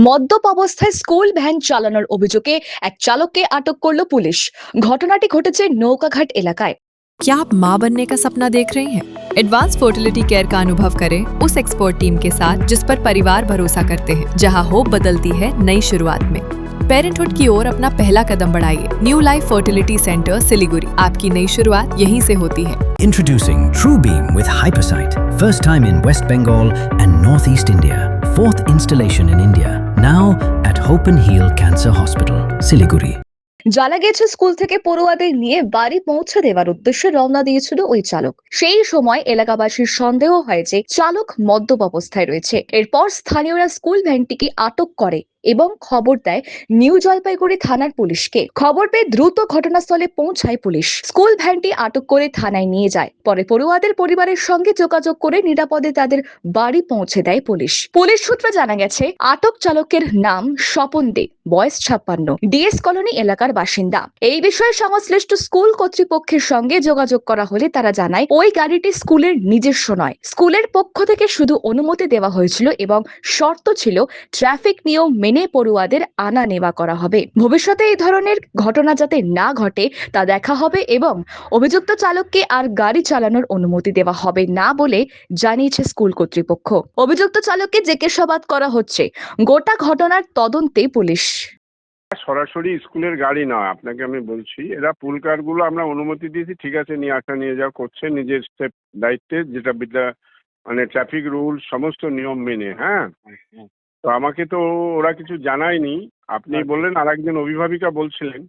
মদ্যপ অবস্থায় school van চালানোর অভিযোগে এক চালককে আটক করল পুলিশ। ঘটনাটি ঘটেছে নৌকাঘাট এলাকায়। क्या आप माँ बनने का सपना देख रहे हैं? एडवांस फर्टिलिटी केयर का अनुभव करें उस एक्सपर्ट टीम के साथ जिस पर परिवार भरोसा करते हैं, जहां होप बदलती है नई शुरुआत में। पेरेंटहुड की ओर अपना पहला कदम बढ़ाइए। New life fertility centre Siliguri, आपकी नई शुरुआत यहीं से होती है। Introducing TrueBeam with Hypersight. First time in West Bengal and Northeast India. Fourth installation in India. Now at Hope and Heal Cancer Hospital, Siliguri. জানা গেছে স্কুল থেকে পড়ুয়াদের নিয়ে বাড়ি পৌঁছে দেওয়ার উদ্দেশ্যে রওনা দিয়েছিল ওই চালক। সেই সময় এলাকাবাসীর সন্দেহ হয় যে চালক মদ্যপ অবস্থায় রয়েছে। এরপর স্থানীয়রা স্কুল ভ্যানটিকে আটক করে এবং খবর দেয় নিউ জলপাইগুড়ি থানার পুলিশকে। খবর পেয়ে দ্রুত ঘটনাস্থলে পৌঁছায় পুলিশ। স্কুল ভ্যানটি আটক করে থানায় নিয়ে যায়। পরে পড়ুয়াদের পরিবারের সঙ্গে যোগাযোগ করে নিরাপদে তাদের বাড়ি পৌঁছে দেয় পুলিশ। পুলিশ সূত্রে জানা গেছে আটক চালকের নাম স্বপন দে, বয়স 56, ডিএস কলোনি এলাকার বাসিন্দা। এই বিষয়ে সংশ্লিষ্ট স্কুল কর্তৃপক্ষের সঙ্গে যোগাযোগ করা হলে তারা জানায় ওই গাড়িটি স্কুলের নিজস্ব নয়। স্কুলের পক্ষ থেকে শুধু অনুমতি দেওয়া হয়েছিল এবং শর্ত ছিল ট্রাফিক নিয়ম মেনে পড়ুয়াদের আনা নেওয়া করা হবে। ভবিষ্যতে এই ধরনের ঘটনা যাতে না ঘটে তা দেখা হবে এবং অভিযুক্ত চালককে আর গাড়ি চালানোর অনুমতি দেওয়া হবে না বলে জানিয়েছে স্কুল কর্তৃপক্ষ। অভিযুক্ত চালককে জিজ্ঞাসাবাদ করা হচ্ছে। গোটা ঘটনার তদন্তে পুলিশ। সরাসরি স্কুলের গাড়ি নয়, আপনাকে আমি বলছি, এরা পুল কারগুলো আমরা অনুমতি দিয়েছি, ঠিক আছে, নিয়ে আসা নিয়ে যাওয়া করছে নিজের স্টেপ দায়িত্বে, যেটা মানে ট্রাফিক রুল সমস্ত নিয়ম মেনে। হ্যাঁ, তো আমাকে তো ওরা কিছু জানায়নি। আপনি বললেন আর একজন অভিভাবিকা বলছিলেন,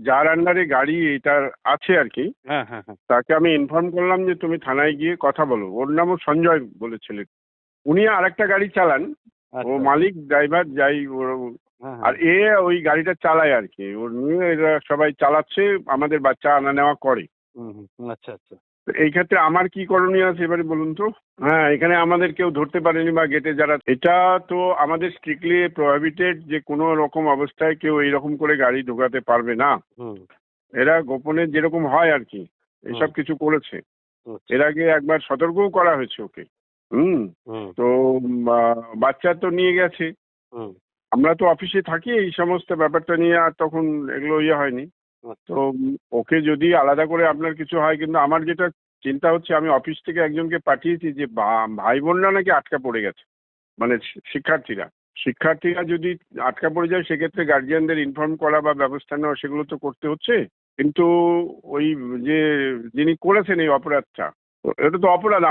যার আন্ডারে গাড়ি এটা আছে আর কি, তাকে আমি ইনফর্ম করলাম যে তুমি থানায় গিয়ে কথা বলো। ওর নামও সঞ্জয় বলেছিলেন। উনি আর একটা গাড়ি চালান, ও মালিক ড্রাইভার যাই ওর, আর ওই গাড়িটা চালায় আর কি। ওর নিয়ে এরা সবাই চালাচ্ছে, আমাদের বাচ্চা আনা নেওয়া করে। আচ্ছা আচ্ছা। তো এই ক্ষেত্রে আমার কি করণীয় আছে এবারে বলুন তো? হ্যাঁ, এখানে আমাদের কেউ ধরতে পারেনি বা গেটে যারা, এটা তো আমাদের স্ট্রিক্টলি প্রহিবিটেড যে কোনো রকম অবস্থায় কেউ এইরকম করে গাড়ি ঢোকাতে পারবে না। এরা গোপনে যেরকম হয় আর কি এসব কিছু করেছে। এর আগে একবার সতর্কও করা হয়েছে ওকে। তো বাচ্চা তো নিয়ে গেছে। আমরা তো অফিসে থাকি, এই সমস্ত ব্যাপারটা নিয়ে আর তখন এগুলো হয়নি। তো ওকে যদি আলাদা করে আপনার কিছু হয়, কিন্তু আমার যেটা চিন্তা হচ্ছে, আমি অফিস থেকে একজনকে পাঠিয়েছি যে ভাই বোনরা নাকি আটকা পড়ে গেছে, মানে শিক্ষার্থীরা যদি আটকা পড়ে যায় সেক্ষেত্রে গার্জিয়ানদের ইনফর্ম করা বা ব্যবস্থা নেওয়া সেগুলো তো করতে হচ্ছে। কিন্তু ওই যে যিনি করেছেন এই অপরাধটা, এটা তো অপরাধ।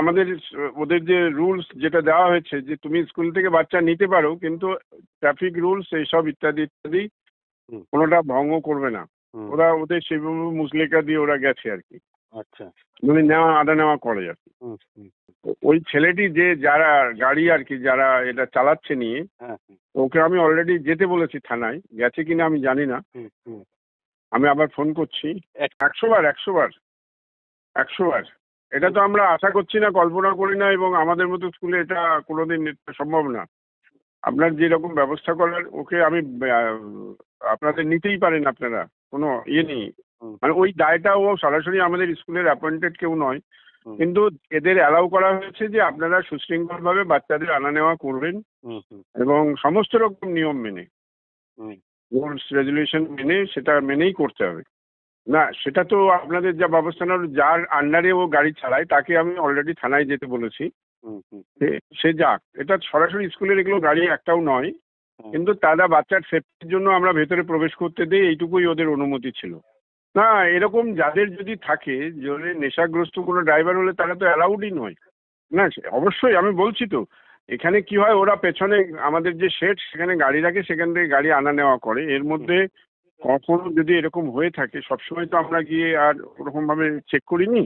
ওদের যে রুলস যেটা দেওয়া হয়েছে যে তুমি স্কুল থেকে বাচ্চা নিতে পারো, কিন্তু ট্রাফিক রুলস এইসব ইত্যাদি ইত্যাদি কোনোটা ভঙ্গ করবে না। ওদের সেভাবে মুসলেকা দিয়ে ওরা গেছে আর কি। আচ্ছা, মানে আদা নেওয়া করে আর কি। ওই ছেলেটি যে যারা গাড়ি আর কি যারা এটা চালাচ্ছে নিয়ে, ওকে আমি অলরেডি যেতে বলেছি থানায়। গেছে কিনা আমি জানি না, আমি আবার ফোন করছি। 100 বার এটা তো আমরা আশা করছি না, কল্পনা করি না, এবং আমাদের মতো স্কুলে এটা কোনোদিন সম্ভব না। আপনার যেরকম ব্যবস্থা করার, ওকে আমি আপনাদের নিতেই পারেন, আপনারা কোনো নেই। মানে ওই দায়টা ও সরাসরি আমাদের স্কুলের অ্যাপয়েন্টেড কেউ নয়, কিন্তু এদের অ্যালাউ করা হয়েছে যে আপনারা সুশৃঙ্খলভাবে বাচ্চাদের আনা নেওয়া করবেন এবং সমস্ত রকম নিয়ম মেনে, রুলস রেজুলেশন মেনে, সেটা মেনেই করতে হবে। না, সেটা তো আপনাদের যা ব্যবস্থা নেওয়ার, যার আন্ডারে ও গাড়ি চালায় তাকে আমি অলরেডি থানায় যেতে বলেছি। সে যাক, এটা সরাসরি স্কুলের এগুলো গাড়ি একটাও নয়, কিন্তু তারা বাচ্চার সেফটির জন্য আমরা ভেতরে প্রবেশ করতে দিই, এইটুকুই ওদের অনুমতি ছিল। না, এরকম যাদের যদি থাকে, যদি নেশাগ্রস্ত কোনো ড্রাইভার হলে তারা তো অ্যালাউডই নয়। না, অবশ্যই আমি বলছি তো, এখানে কি হয়, ওরা পেছনে আমাদের যে শেড সেখানে গাড়ি রাখে, সেখান থেকে গাড়ি আনা নেওয়া করে। এর মধ্যে কখনো যদি এরকম হয়ে থাকে, সবসময় তো আমরা গিয়ে আর ওরকমভাবে চেক করিনি।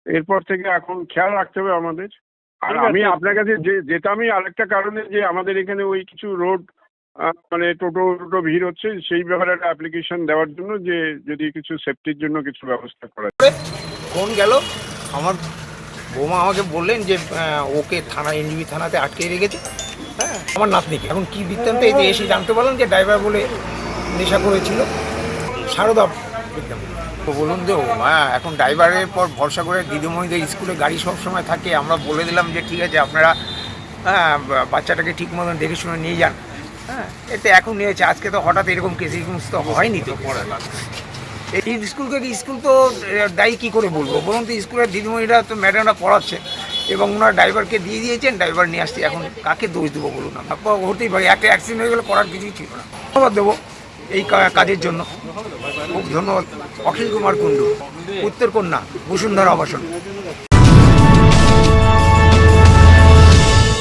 এরপর থেকে এখন খেয়াল রাখতে হবে আমাদের। আর আমি আপনার কাছে যেতামই আরেকটা কারণে, যে আমাদের এখানে ওই কিছু রোড মানে টোটো ভিড় হচ্ছে, সেই ব্যাপারে একটা অ্যাপ্লিকেশন দেওয়ার জন্য, যে যদি কিছু সেফটির জন্য কিছু ব্যবস্থা করা যায়। ফোন গেল, আমার বৌমা আমাকে বললেন যে ওকে এনজিবি থানাতে আটকে রেখেছে। হ্যাঁ, আমার নাতনিকে। এখন কি বৃত্তান্ত এই এসে জানতে পারলাম যে ড্রাইভার বলে নেশা করেছিল। সারদা তো বলুন তো, হ্যাঁ, এখন ড্রাইভারের পর ভরসা করে দিদিমণিদের স্কুলে গাড়ি সবসময় থাকে। আমরা বলে দিলাম যে ঠিক আছে, আপনারা বাচ্চাটাকে ঠিক মতন দেখে শুনে নিয়ে যান। হ্যাঁ, এতে এখন নিয়েছে, আজকে তো হঠাৎ এরকম কেস তো হয়নি তো। এই স্কুল তো দায়ী কী করে বলবো বলুন তো, স্কুলের দিদিমণিরা তো ম্যাডামরা পড়াচ্ছে এবং ওনার ড্রাইভারকে দিয়ে দিয়েছেন, ড্রাইভার নিয়ে আসছে, এখন কাকে দোষ দেবো বলুন না, হতেই পারে, একটা অ্যাক্সিডেন্ট হয়ে গেলে করার কিছুই ছিল না। ধন্যবাদ দেবো এই কাজের জন্য, খুব ধন্যবাদ। অখিল কুমার কুণ্ডু, উত্তরকন্যা, বসুন্ধরা আবাসন।